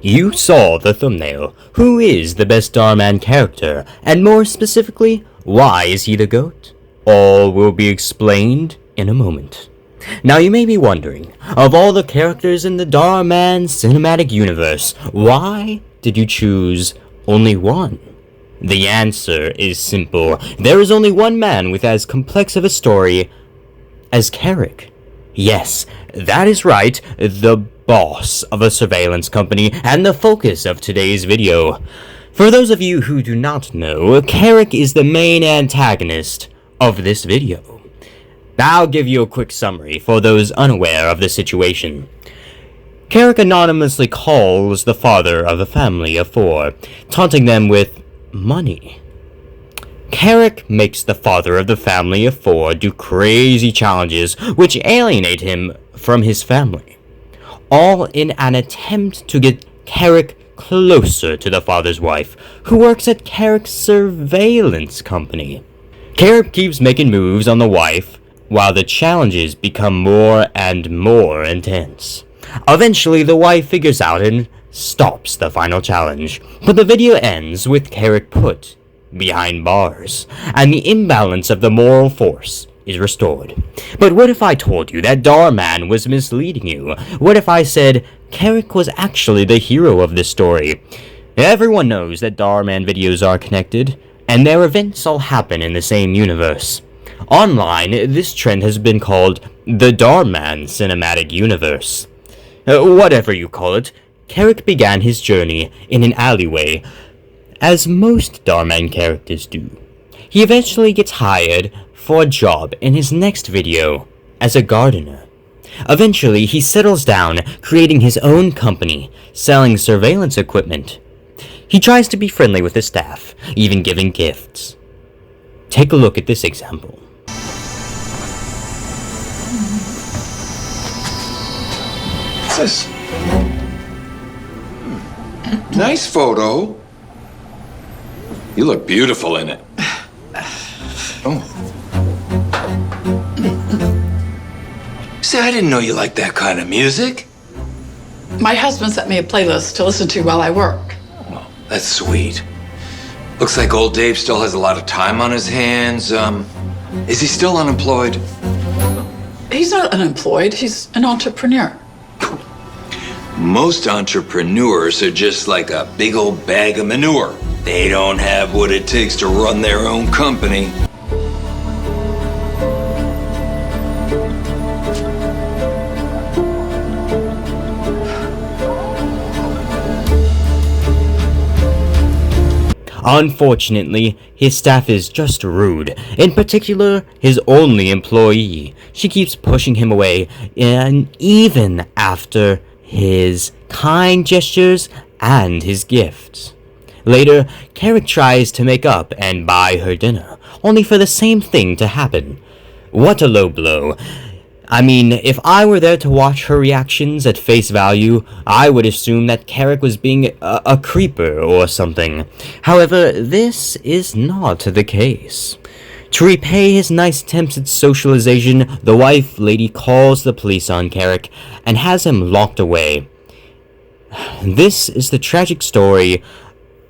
You saw the thumbnail. Who is the best Dhar Mann character? And more specifically, why is he the GOAT? All will be explained in a moment. Now you may be wondering, of all the characters in the Dhar Mann cinematic universe, why did you choose only one? The answer is simple. There is only one man with as complex of a story as Carrick. Yes, that is right, the boss of a surveillance company and the focus of today's video. For those of you who do not know, Carrick is the main antagonist of this video. I'll give you a quick summary for those unaware of the situation. Carrick anonymously calls the father of a family of 4, taunting them with money. Carrick makes the father of the family of 4 do crazy challenges which alienate him from his family, all in an attempt to get Carrick closer to the father's wife, who works at Carrick's surveillance company. Carrick keeps making moves on the wife, while the challenges become more and more intense. Eventually, the wife figures out and stops the final challenge, but the video ends with Carrick put behind bars, and the imbalance of the moral force is restored. But what if I told you that Dhar Mann was misleading you? What if I said Carrick was actually the hero of this story? Everyone knows that Dhar Mann videos are connected, and their events all happen in the same universe. Online, this trend has been called the Dhar Mann cinematic universe. Whatever you call it, Carrick began his journey in an alleyway, as most Dhar Mann characters do. He eventually gets hired for a job in his next video as a gardener. Eventually, he settles down, creating his own company, selling surveillance equipment. He tries to be friendly with the staff, even giving gifts. Take a look at this example. What's this? Nice photo. You look beautiful in it. Oh. Say, I didn't know you liked that kind of music. My husband sent me a playlist to listen to while I work. Well, that's sweet. Looks like old Dave still has a lot of time on his hands. Is he still unemployed? He's not unemployed, he's an entrepreneur. Most entrepreneurs are just like a big old bag of manure. They don't have what it takes to run their own company. Unfortunately, his staff is just rude. In particular, his only employee. She keeps pushing him away, and even after his kind gestures and his gifts. Later, Carrick tries to make up and buy her dinner, only for the same thing to happen. What a low blow. I mean, if I were there to watch her reactions at face value, I would assume that Carrick was being a creeper or something. However, this is not the case. To repay his nice attempts at socialization, the wife lady calls the police on Carrick and has him locked away. This is the tragic story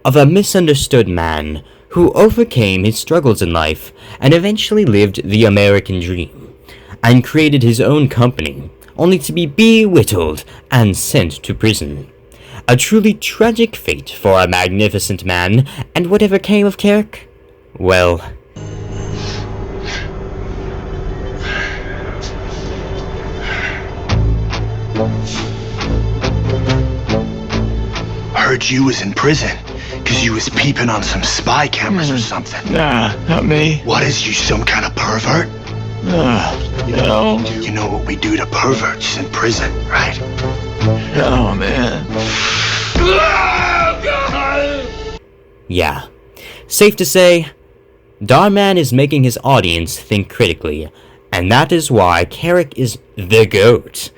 of a misunderstood man who overcame his struggles in life and eventually lived the American dream, and created his own company, only to be belittled and sent to prison. A truly tragic fate for a magnificent man, and whatever came of Carrick? Well, I heard you was in prison because you was peeping on some spy cameras or something. Nah, not me. What is you, some kind of pervert? No. You know what we do to perverts in prison, right? Oh, man. yeah. Safe to say, Dhar Mann is making his audience think critically, and that is why Carrick is the GOAT.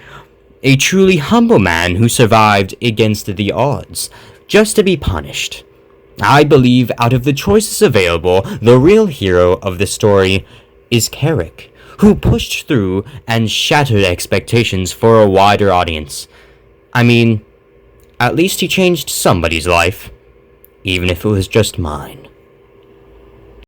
A truly humble man who survived against the odds, just to be punished. I believe out of the choices available, the real hero of the story is Carrick, who pushed through and shattered expectations for a wider audience. I mean, At least he changed somebody's life, even if it was just mine.